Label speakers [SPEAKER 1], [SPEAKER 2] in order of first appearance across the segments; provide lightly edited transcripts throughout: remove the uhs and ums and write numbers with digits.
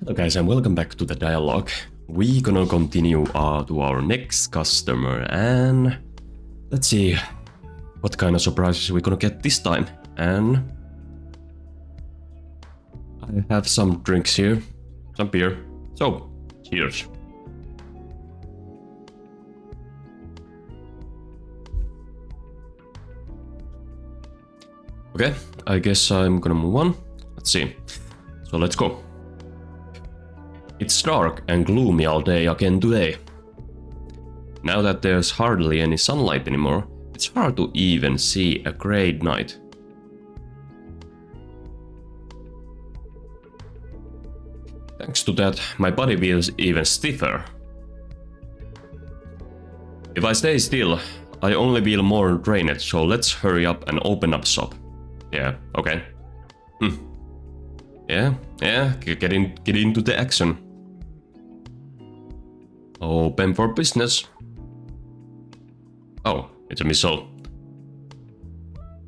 [SPEAKER 1] Hello guys and welcome back to the dialogue. We're gonna continue to our next customer and let's see what kind of surprises we're gonna get this time. And I have some drinks here, some beer, so cheers. Okay, I guess I'm gonna move on. Let's see, so let's go. It's dark and gloomy all day again today. Now that there's hardly any sunlight anymore, it's hard to even see a grey night. Thanks to that, my body feels even stiffer. If I stay still, I only feel more drained, so let's hurry up and open up shop. Yeah, okay. Yeah, get into the action. Open for business. Oh, it's a missile.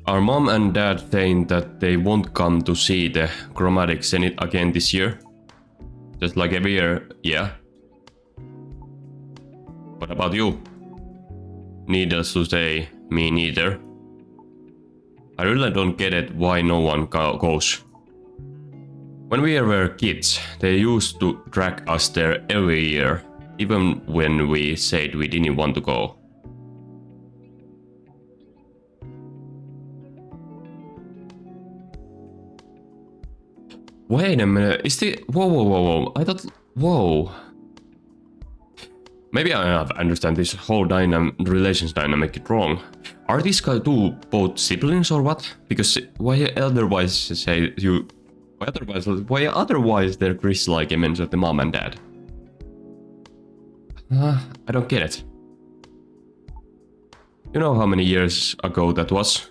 [SPEAKER 1] Our mom and dad saying that they won't come to see the chromatic zenith again this year. Just like every year, yeah. What about you? Needless to say, me neither. I really don't get it why no one goes. When we were kids, they used to drag us there every year, even when we said we didn't want to go. Wait a minute, is the... Whoa. I thought... Whoa. Maybe I have understand this whole relations dynamic wrong. Are these two both siblings or what? Because why otherwise they're Chris-like image of the mom and dad? I don't get it. You know how many years ago that was?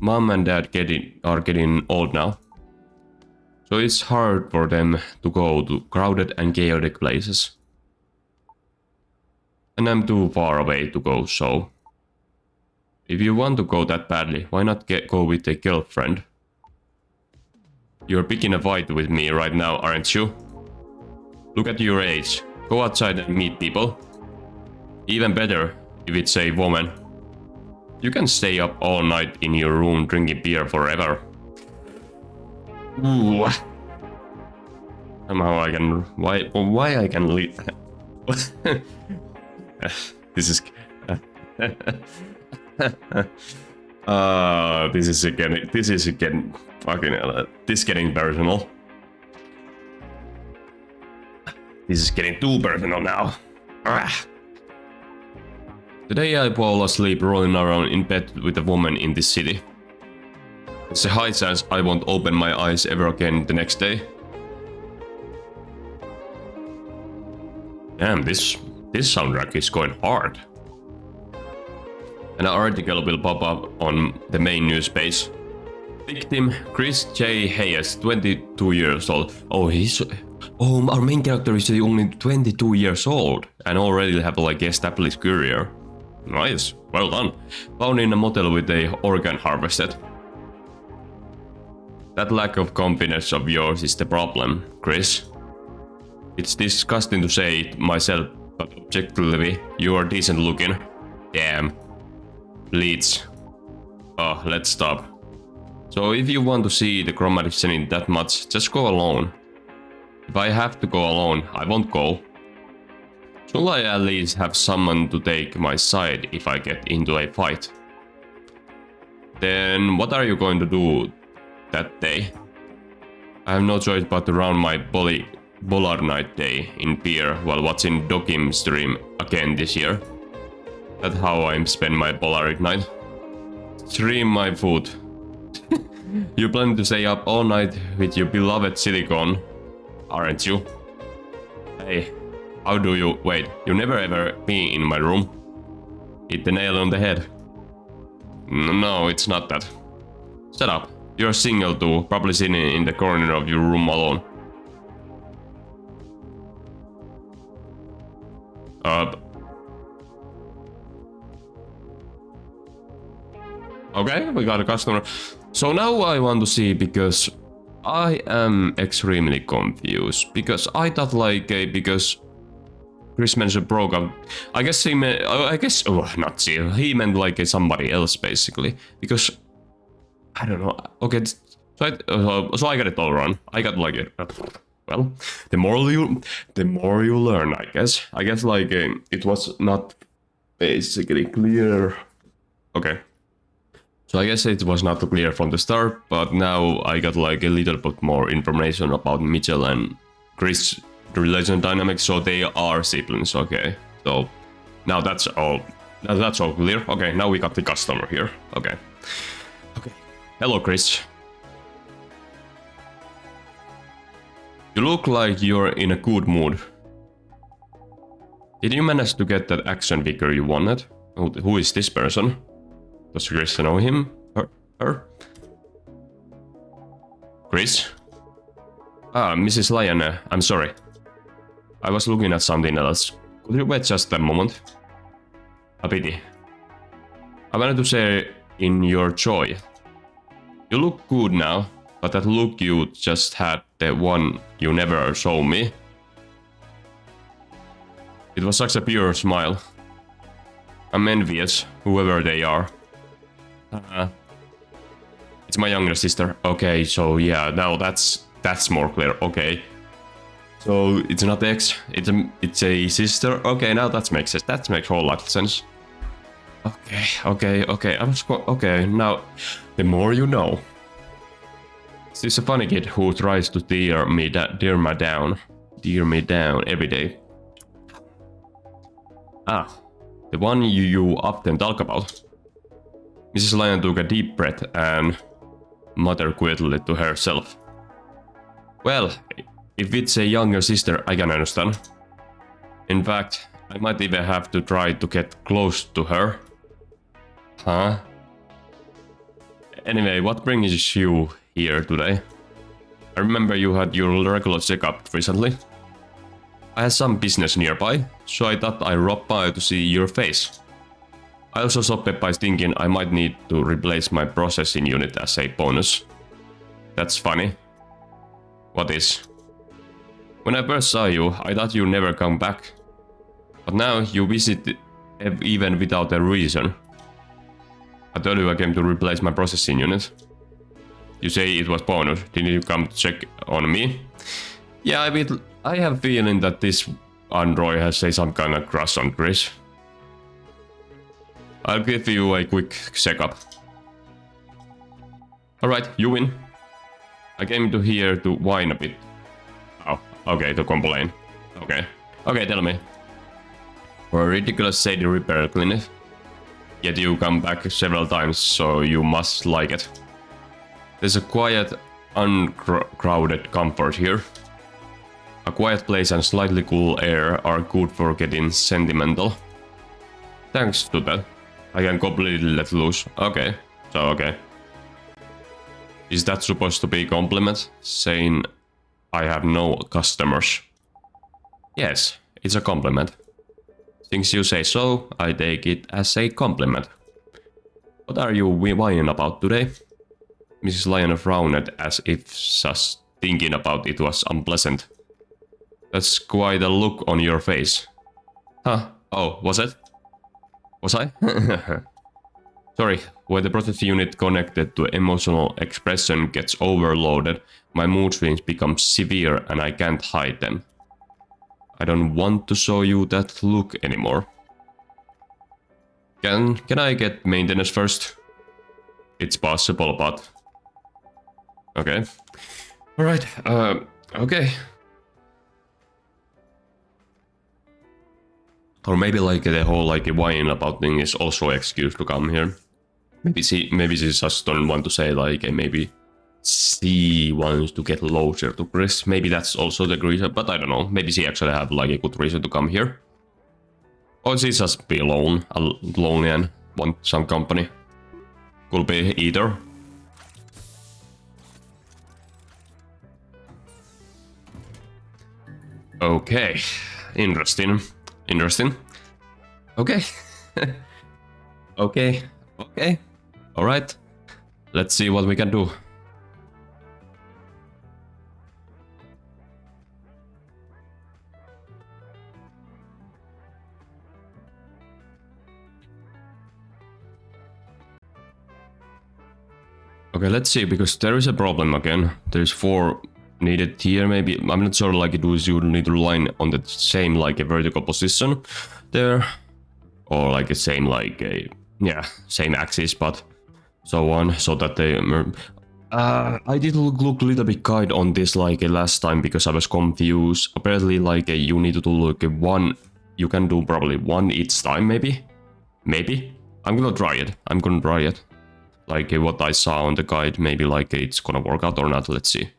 [SPEAKER 1] Mom and dad are getting old now. So it's hard for them to go to crowded and chaotic places. And I'm too far away to go, so... If you want to go that badly, why not go with a girlfriend? You're picking a fight with me right now, aren't you? Look at your age. Go outside and meet people. Even better, if it's a woman. You can stay up all night in your room drinking beer forever. Ooh. Somehow I can... Why I can leave... This is... this is again fucking hell. This is getting personal. This is getting too personal now. Today I fall asleep rolling around in bed with a woman in this city. It's a high chance I won't open my eyes ever again the next day. Damn, this soundtrack is going hard. An article will pop up on the main news page. Victim Chris J. Hayes, 22 years old. Our main character is only 22 years old and already have like established career. Nice, well done. Found in a motel with a organ harvested. That lack of confidence of yours is the problem, Chris. It's disgusting to say it myself, but objectively, you are decent looking. Damn. Bleeds. Oh, let's stop. So if you want to see the chromatic zenith that much, just go alone. If I have to go alone, I won't go. Should I at least have someone to take my side if I get into a fight? Then what are you going to do that day? I have no choice but to round my Bollard night day in beer while watching Dokim stream again this year. That's how I spend my Bollard night. Stream my food. You plan to stay up all night with your beloved silicone, aren't you? Hey, how do you... Wait, you never ever been in my room? Hit the nail on the head. No, it's not that. Shut up. You're single too, probably sitting in the corner of your room alone. Okay, we got a customer. So now I want to see, because I am extremely confused because I thought like because Chris mentioned broke up. I guess he meant, not see. He meant like somebody else basically because I don't know. Okay, so I got it all wrong. I got like it. Well, the more you learn, I guess. I guess like it was not basically clear. Okay. So I guess it was not clear from the start, but now I got like a little bit more information about Mitchell and Chris relation dynamics. So they are siblings. Okay. So now that's all. Now that's all clear. Okay. Now we got the customer here. Okay. Okay. Hello, Chris. You look like you're in a good mood. Did you manage to get that action figure you wanted? Who is this person? Does Chris know him? Her? Chris? Ah, Mrs. Lianne, I'm sorry. I was looking at something else. Could you wait just a moment? A pity. I wanted to share in your joy. You look good now, but that look you just had, the one you never showed me. It was such a pure smile. I'm envious, whoever they are. It's my younger sister. Okay, so yeah, now that's more clear. Okay, so it's not ex, it's a sister. Okay, now that makes sense. That makes a whole lot of sense. Okay. Okay, now the more you know. She's a funny kid who tries to tear me down every day. Ah, the one you often talk about. Mrs. Lianne took a deep breath and muttered quietly to herself. Well, if it's a younger sister, I can understand. In fact, I might even have to try to get close to her. Huh? Anyway, what brings you here today? I remember you had your regular checkup recently. I had some business nearby, so I thought I'd drop by to see your face. I also stopped by thinking I might need to replace my processing unit as a bonus. That's funny. What is? When I first saw you, I thought you'd never come back. But now you visit even without a reason. I told you I came to replace my processing unit. You say it was bonus. Didn't you come to check on me? Yeah, I have a feeling that this android has some kind of crush on Chris. I'll give you a quick checkup. Alright, you win. I came to here to whine a bit. Oh, okay, to complain. Okay, tell me. For a ridiculous shady repair clinic. Yet you come back several times, so you must like it. There's a quiet, uncrowded comfort here. A quiet place and slightly cool air are good for getting sentimental. Thanks to that, I can completely let loose. Okay. Is that supposed to be a compliment? Saying I have no customers. Yes, it's a compliment. Since you say so, I take it as a compliment. What are you whining about today? Mrs. Lianne frowned as if just thinking about it was unpleasant. That's quite a look on your face. Huh? Oh, was it? Was I? Sorry, when the process unit connected to emotional expression gets overloaded, my mood swings become severe and I can't hide them. I don't want to show you that look anymore. Can I get maintenance first? It's possible, but... Okay. Alright, okay. Or maybe like the whole like whine about thing is also an excuse to come here. Maybe she just don't want to say like maybe she wants to get closer to Chris. Maybe that's also the reason, but I don't know. Maybe she actually have like a good reason to come here. Or she just be alone and want some company. Could be either. Okay, interesting. Okay. Okay. Alright. Let's see what we can do. Okay, let's see, because there is a problem again. There's 4 needed here, maybe. I'm not sure, like, you need to line on the same, like, a vertical position there. Or, like, a same, like, a, yeah, same axis, but so on, so that they... I did look a little bit guide on this, like, last time, because I was confused. Apparently, like, you need to do, like, one... You can do probably one each time, maybe? Maybe? I'm gonna try it. Like what I saw on the guide, maybe like it's gonna work out or not, let's see.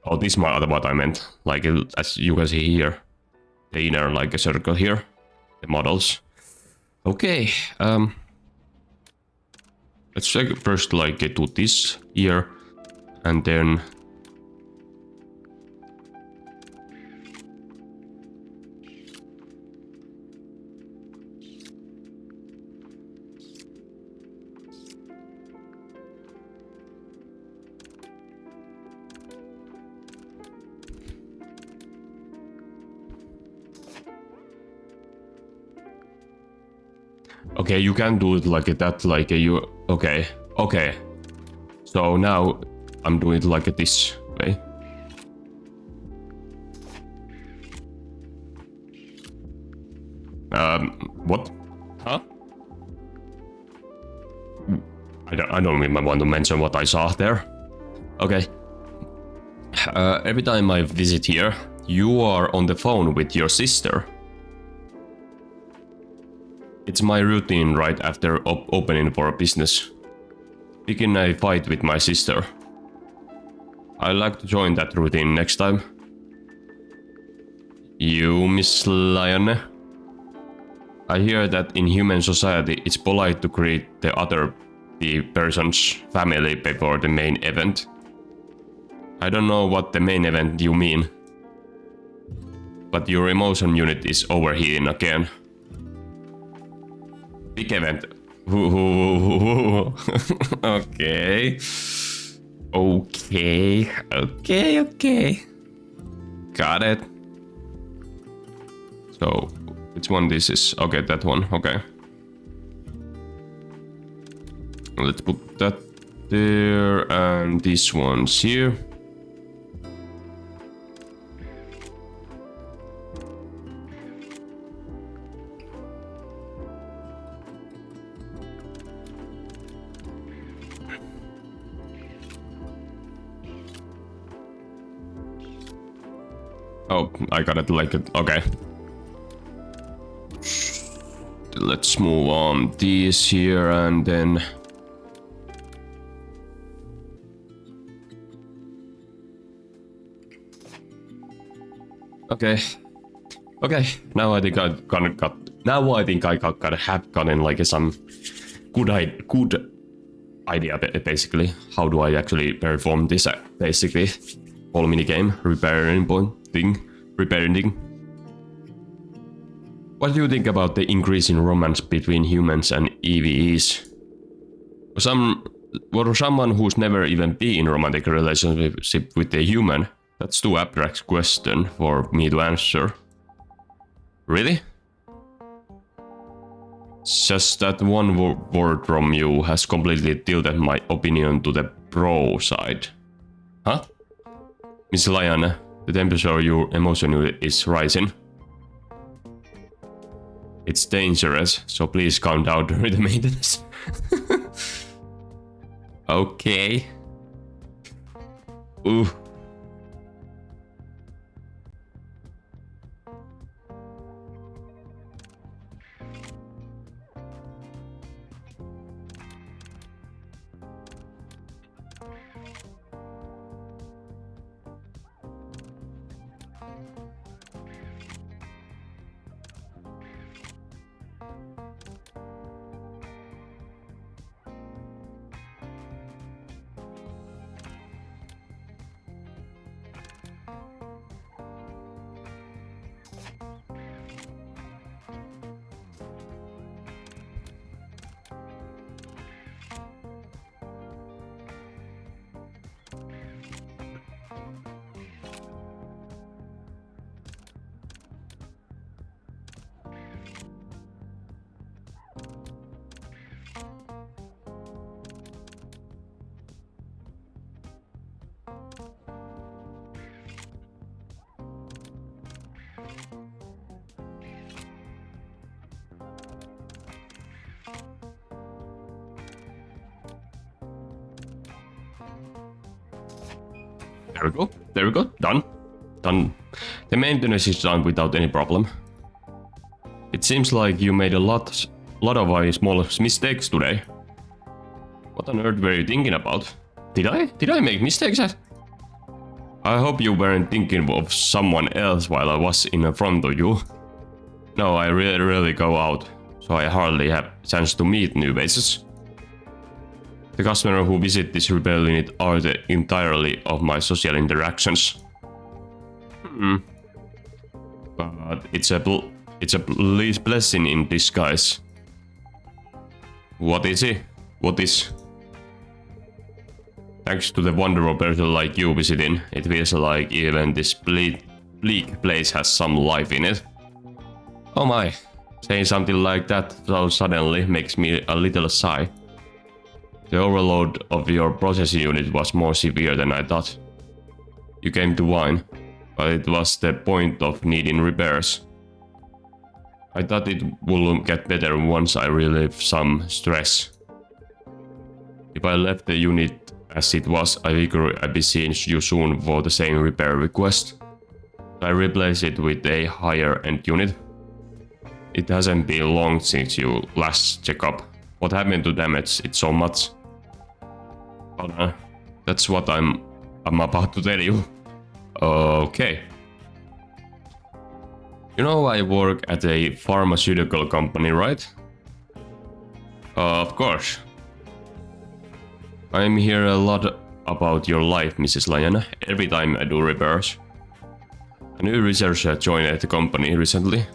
[SPEAKER 1] Oh, this is what I meant. Like, as you can see here, the inner, like a circle here, the models. Okay, let's check first, like, do this here, and then... Okay, you can do it like that, like you... Okay, okay. So now I'm doing it like this way. What? Huh? I don't even want to mention what I saw there. Okay. Every time I visit here, you are on the phone with your sister. It's my routine right after opening for a business. Begin a fight with my sister. I'd like to join that routine next time. You, Miss Lianne? I hear that in human society it's polite to greet the other person's family before the main event. I don't know what the main event you mean, but your emotion unit is overheating again. Big event. Okay. Okay. Got it. So, which one this is? Okay, that one. Okay. Let's put that there, and this one's here. Oh, I got it like it. Okay. Let's move on these here and then... Okay. Now I think have gotten like some good idea basically. How do I actually perform this basically whole minigame repairing thing. What do you think about the increase in romance between humans and EVEs? For someone who's never even been in a romantic relationship with a human, that's too abstract question for me to answer. Really? Just that one word from you has completely tilted my opinion to the pro side. Huh? Miss Lianne, the temperature of your emotion unit is rising. It's dangerous, so please calm down during the maintenance. Okay. Ooh. There we go. There we go. Done. Done. The maintenance is done without any problem. It seems like you made a lot of small mistakes today. What on earth were you thinking about? Did I make mistakes? I hope you weren't thinking of someone else while I was in front of you. No, I really go out, so I hardly have chance to meet new faces. The customers who visit this repair unit are the entirely of my social interactions. But it's a blessing in disguise. What is it? What is? Thanks to the wonderful person like you visiting, it feels like even this bleak place has some life in it. Oh my, saying something like that so suddenly makes me a little sigh. The overload of your processing unit was more severe than I thought. You came to whine, but it was the point of needing repairs. I thought it would get better once I relieved some stress. If I left the unit as it was, I figure I'd be seeing you soon for the same repair request. I replaced it with a higher-end unit. It hasn't been long since you last checked up. What happened to damage it so much? That's what I'm about to tell you. Okay. You know I work at a pharmaceutical company, right? Of course. I'm here a lot about your life, Mrs. Lianne, every time I do repairs. A new researcher joined the company recently.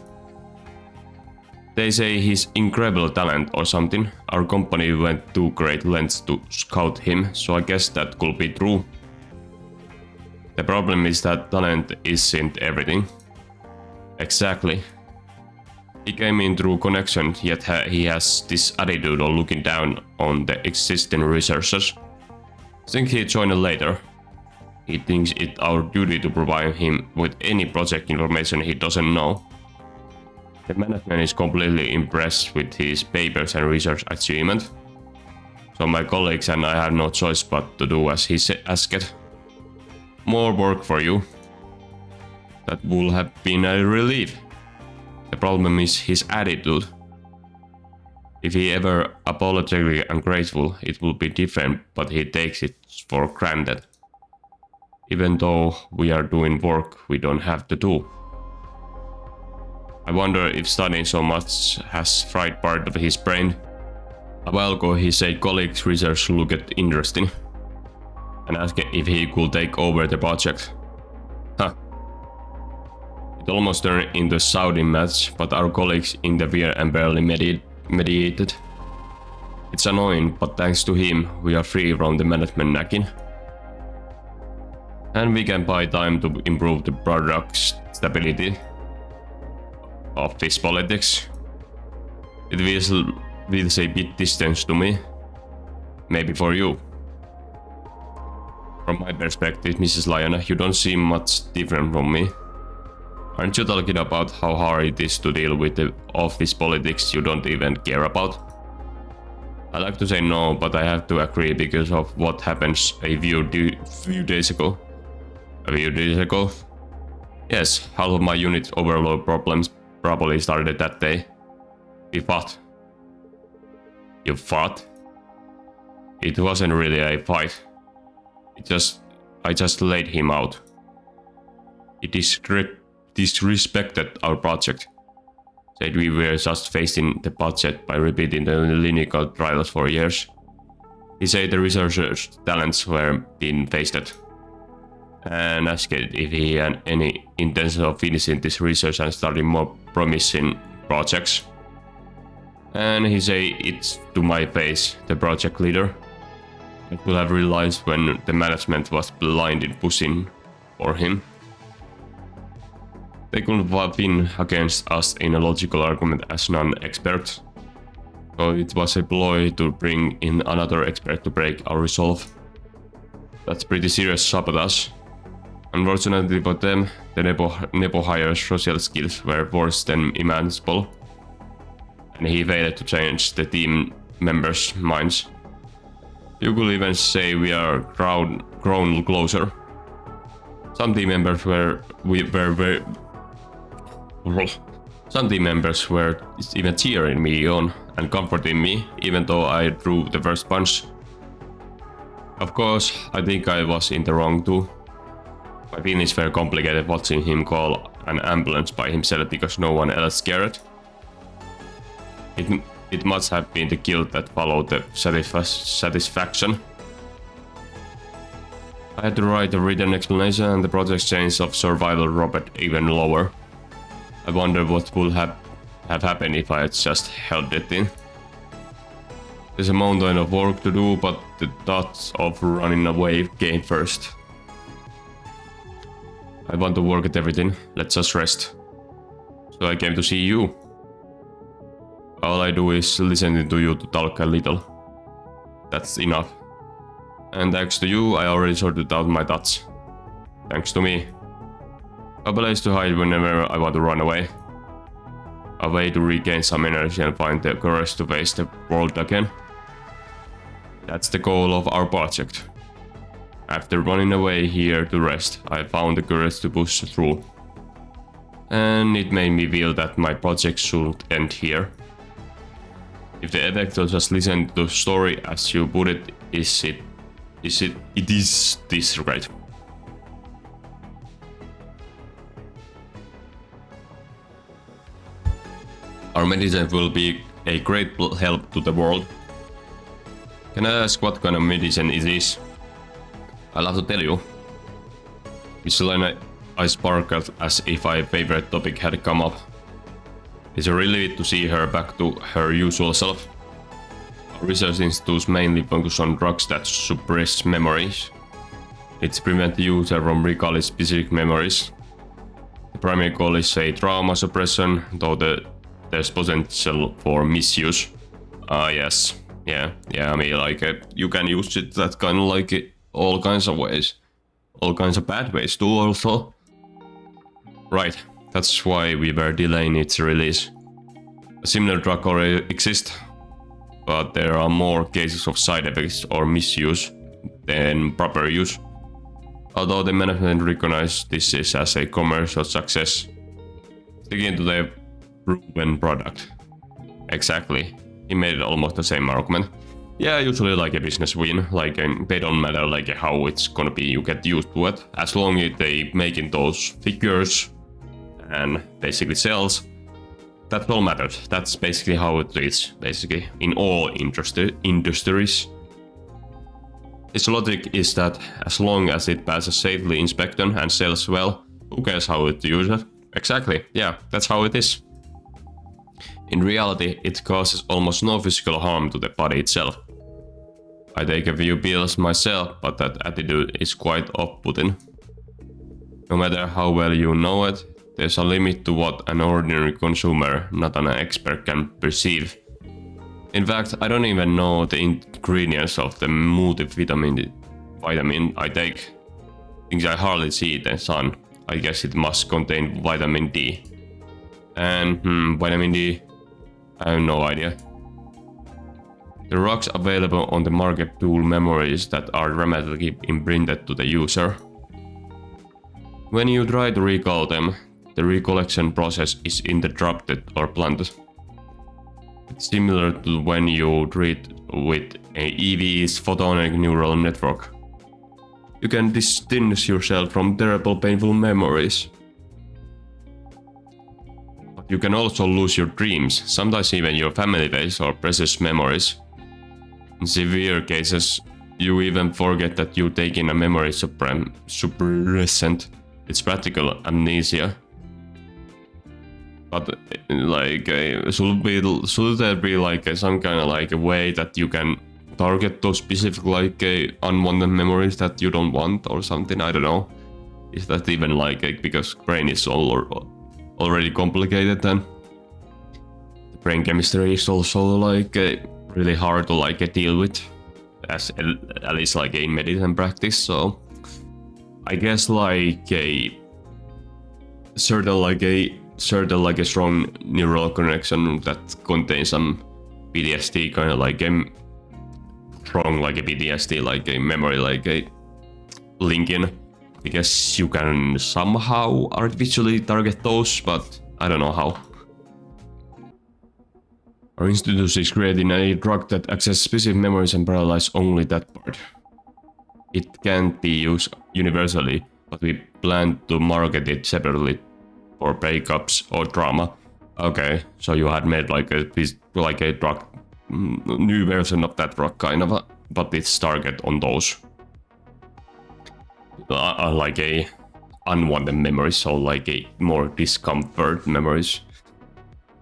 [SPEAKER 1] They say he's incredible talent or something. Our company went to great lengths to scout him, so I guess that could be true. The problem is that talent isn't everything. Exactly. He came in through connection, yet he has this attitude of looking down on the existing researchers. I think he joined later. He thinks it's our duty to provide him with any project information he doesn't know. The management is completely impressed with his papers and research achievement. So my colleagues and I have no choice but to do as he asked. More work for you. That would have been a relief. The problem is his attitude. If he ever apologetic and grateful, it will be different, but he takes it for granted. Even though we are doing work we don't have to do. I wonder if studying so much has fried part of his brain. A while ago he said colleagues' research looked interesting and asked if he could take over the project. Huh. It almost turned into a shouting match, but our colleagues interfered and barely mediated. It's annoying, but thanks to him we are free from the management nagging. And we can buy time to improve the product's stability. Office politics. It feels a bit distant to me. Maybe for you. From my perspective, Mrs. Lianne, you don't seem much different from me. Aren't you talking about how hard it is to deal with the office politics you don't even care about? I like to say no, but I have to agree because of what happened a few days ago. A few days ago? Yes, half of my unit's overload problems probably started that day. We fought. You fought? It wasn't really a fight. I just laid him out. He disrespected our project. Said we were just wasting the budget by repeating the clinical trials for years. He said the researchers' talents were being wasted. And asked if he had any intention of finishing this research and starting more promising projects. And he said it's to my face, the project leader. I could have realized when the management was blindly pushing for him. They couldn't have been against us in a logical argument as non-experts. So it was a ploy to bring in another expert to break our resolve. That's pretty serious sabotage. Unfortunately for them, the Nepo Hire's social skills were worse than imaginable, and he failed to change the team members' minds. You could even say we are grown closer. Some team members were even cheering me on and comforting me, even though I threw the first punch. Of course, I think I was in the wrong too. My feelings were complicated watching him call an ambulance by himself because no one else cared. It must have been the guilt that followed the satisfaction. I had to write a written explanation and the project's chance of survival dropped even lower. I wonder what would have happened if I had just held it in. There's a mountain of work to do, but the thoughts of running away came first. I want to work at everything, let's just rest. So I came to see you. All I do is listen to you to talk a little. That's enough. And thanks to you, I already sorted out my thoughts. Thanks to me. A place to hide whenever I want to run away. A way to regain some energy and find the courage to face the world again. That's the goal of our project. After running away here to rest, I found the courage to push through. And it made me feel that my project should end here. If the effect will just listen to the story as you put it, it is this great. Our medicine will be a great help to the world. Can I ask what kind of medicine it is? I'll have to tell you. Miss Lianne, I sparkled as if my favorite topic had come up. It's a relief to see her back to her usual self. Our research institutes mainly focus on drugs that suppress memories. It's prevent the user from recalling specific memories. The primary goal is a trauma suppression, though there's potential for misuse. Yes. Yeah, I mean, like, you can use it that kind of like all kinds of ways. All kinds of bad ways too, also. Right, that's why we were delaying its release. A similar drug already exists, but there are more cases of side effects or misuse than proper use. Although the management recognized this as a commercial success, sticking to the proven product. Exactly. He made almost the same argument. Yeah, usually like a business win, like they don't matter like how it's gonna be, you get used to it. As long as they making those figures and basically sales, that's all matters. That's basically how it is, basically, in all industries. Its logic is that as long as it passes safely inspection and sells well, who cares how it uses? Exactly, yeah, that's how it is. In reality, it causes almost no physical harm to the body itself. I take a few pills myself, but that attitude is quite off-putting. No matter how well you know it, there's a limit to what an ordinary consumer, not an expert, can perceive. In fact, I don't even know the ingredients of the multivitamin I take. Since I hardly see the sun, I guess it must contain vitamin D. And vitamin D? I have no idea. The drugs available on the market tool memories that are dramatically imprinted to the user. When you try to recall them, the recollection process is interrupted or blunted. It's similar to when you treat with a EV's photonic neural network. You can distance yourself from terrible painful memories. You can also lose your dreams, sometimes even your family base or precious memories. In severe cases, you even forget that you're taking a memory suppressant. It's practical amnesia. But like, should there be like some kind of like a way that you can target those specific like unwanted memories that you don't want or something? I don't know. Is that even like because brain is already complicated, then the brain chemistry is also like really hard to like deal with, as at least like in medicine practice. So I guess like a certain strong neural connection that contains some PTSD, kind of like a strong like a PTSD, like a memory, like a linking. I guess you can somehow artificially target those, but I don't know how. Our institute is creating a drug that accesses specific memories and paralyzes only that part. It can't be used universally, but we plan to market it separately for breakups or trauma. Okay, so you had made like a drug, new version of that drug kind of, but it's target on those. Like a unwanted memories, so like a more discomfort memories.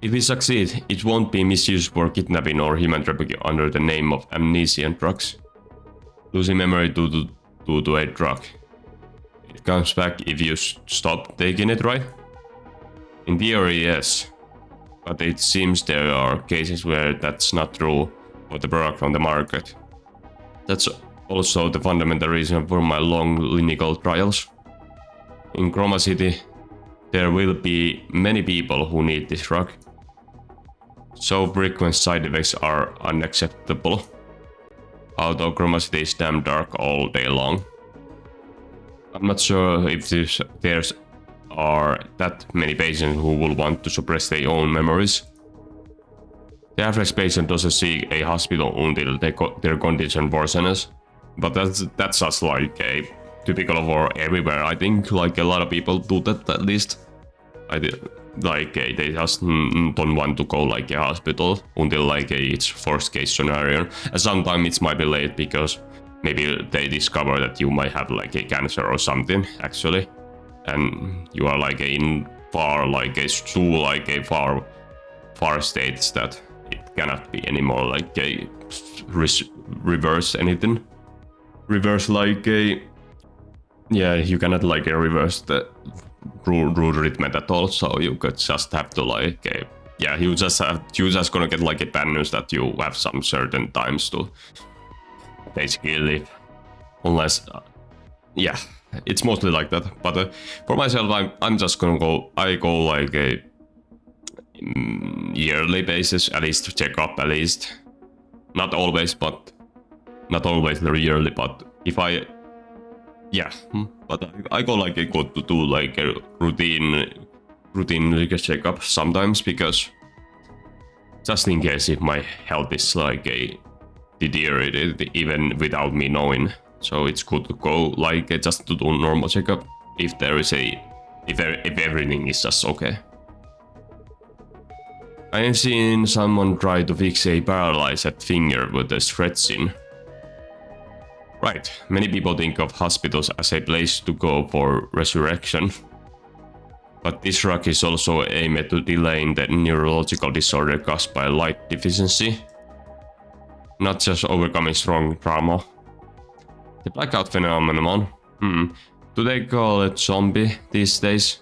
[SPEAKER 1] If we succeed, it won't be misused for kidnapping or human trafficking under the name of amnesia and drugs. Losing memory due to a drug. It comes back if you stop taking it, right? In theory, yes. But it seems there are cases where that's not true for the product on the market. That's also the fundamental reason for my long clinical trials. In Chroma City, there will be many people who need this drug. So frequent side effects are unacceptable. Although Chroma City is damn dark all day long. I'm not sure if there's are that many patients who will want to suppress their own memories. The average patient doesn't see a hospital until their condition worsens. But that's just like a typical for everywhere. I think like a lot of people do that at least. They just don't want to go like a hospital until like it's worst case scenario. And sometimes it might be late because maybe they discover that you might have like a cancer or something actually, and you are like in far states that it cannot be anymore like a reverse anything. Reverse like a you cannot like reverse the rule treatment at all, so you could just have to like you just gonna get like a bad news that you have some certain times to basically live, unless it's mostly like that. But for myself, I'm just gonna go like a yearly basis at least to check up, at least not always yearly, but if I go like a good to do like a routine like a checkup sometimes, because just in case if my health is like a deteriorated even without me knowing, so it's good to go like just to do normal checkup if everything is just okay. I have seen someone try to fix a paralyzed finger with a stretching. Right, many people think of hospitals as a place to go for resurrection. But this drug is also aimed at delaying the neurological disorder caused by light deficiency, not just overcoming strong trauma. The blackout phenomenon. Do they call it zombies these days?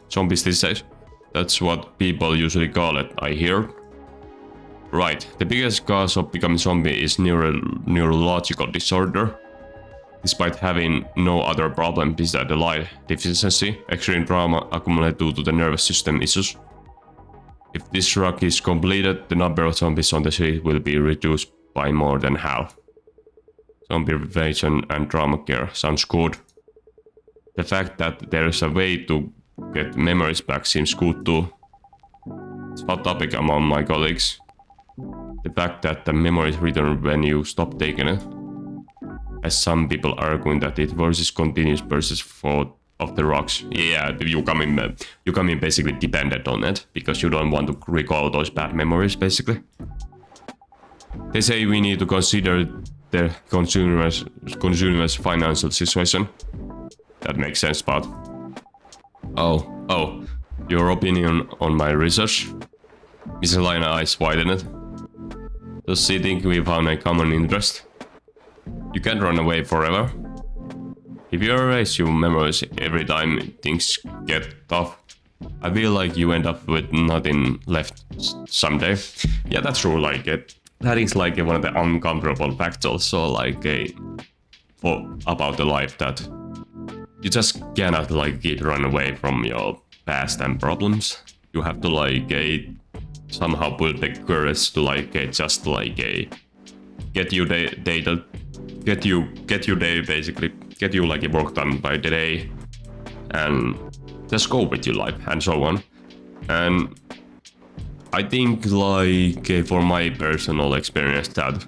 [SPEAKER 1] That's what people usually call it, I hear. Right, the biggest cause of becoming zombie is neurological disorder. Despite having no other problem besides the light deficiency, extreme trauma accumulated due to the nervous system issues. If this drug is completed, the number of zombies on the street will be reduced by more than half. Zombie prevention and trauma care sounds good. The fact that there is a way to get memories back seems good too. It's a hot topic among my colleagues. The fact that the memories return when you stop taking it. As some people arguing that it versus continuous versus fault of the rocks. Yeah, you come in basically dependent on it because you don't want to recall those bad memories basically. They say we need to consider the consumer's financial situation. That makes sense, but oh, your opinion on my research? Mrs. Lianne eyes widened. Does she think we found a common interest? You can't run away forever. If you erase your memories every time things get tough, I feel like you end up with nothing left someday. Yeah, that's true. Like that is like one of the uncomfortable facts also, like about the life, that you just cannot like run away from your past and problems. You have to like somehow build the courage to like just like get your day basically, get you like work done by the day, and just go with your life and so on. And I think like for my personal experience that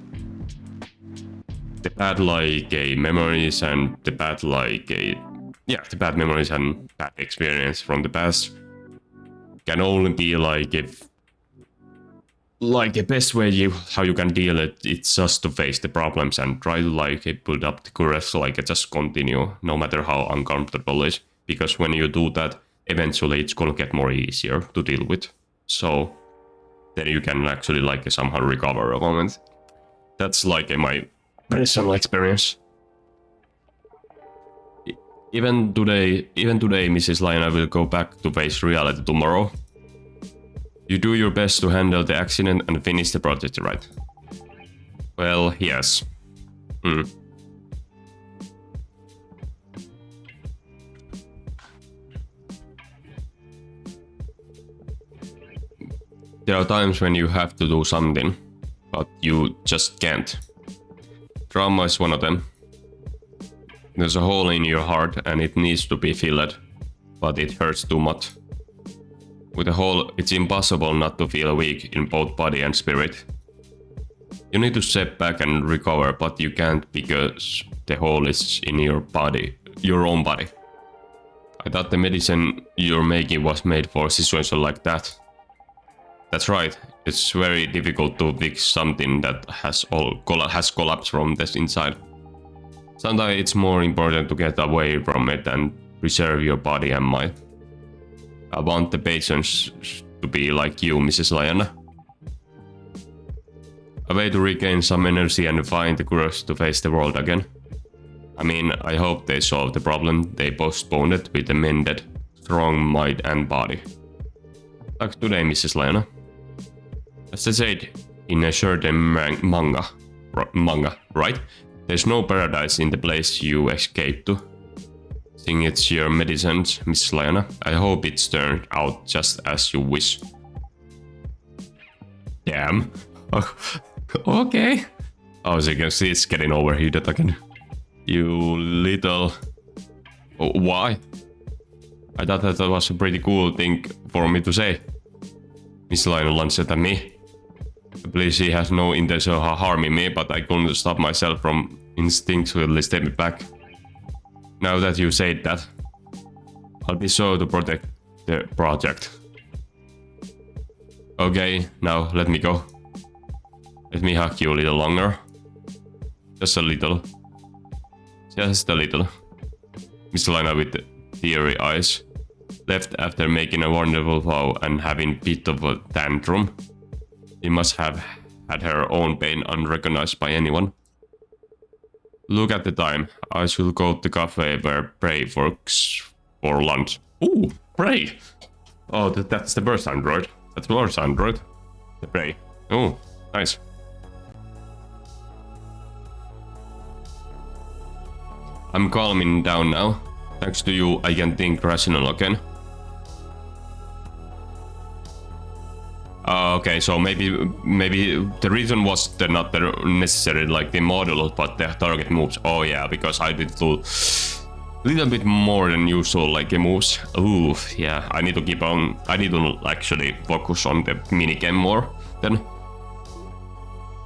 [SPEAKER 1] the bad like memories and the bad like the bad memories and bad experience from the past can only be like if like the best way how you can deal it's just to face the problems and try to like build up the courage, like just continue no matter how uncomfortable it is, because when you do that eventually it's gonna get more easier to deal with, so then you can actually like somehow recover a moment. That's like my personal experience. Even today, Mrs. Lianne will go back to face reality tomorrow. You do your best to handle the accident and finish the project, right? Well, yes. There are times when you have to do something, but you just can't. Trauma is one of them. There's a hole in your heart and it needs to be filled, but it hurts too much. With a hole, it's impossible not to feel weak in both body and spirit. You need to step back and recover, but you can't because the hole is in your body, your own body. I thought the medicine you're making was made for situations like that. That's right, it's very difficult to fix something that has collapsed from the inside. Sometimes it's more important to get away from it and preserve your body and mind. I want the patients to be like you, Mrs. Lianne. A way to regain some energy and find the courage to face the world again. I mean, I hope they solve the problem they postponed it with a mended, strong mind and body. Like today, Mrs. Lianne. As they said in a certain manga, right? There's no paradise in the place you escaped to. Think it's your medicines, Miss Lianne. I hope it's turned out just as you wish. Damn. Oh, okay. As you can see, it's getting overheated again. You little... Oh, why? I thought that was a pretty cool thing for me to say. Miss Lianne launched at me. I believe she has no intention of harming me, but I couldn't stop myself from instinctively stepping back. Now that you said that, I'll be sure to protect the project. Okay, now let me go. Let me hug you a little longer. Just a little. Just a little. Miss Lianne with the teary eyes. Left after making a wonderful vow and having a bit of a tantrum. She must have had her own pain unrecognized by anyone. Look at the time. I should go to the cafe where Prey works for lunch. Ooh, Prey! Oh, that's the first android. That's the first android. The Prey. Oh, nice. I'm calming down now. Thanks to you, I can think rational again. Okay, so maybe the reason was not necessarily like the model, but the target moves. Oh yeah, because I did do a little bit more than usual like moves. Ooh, yeah, I need to keep on. I need to actually focus on the minigame more then.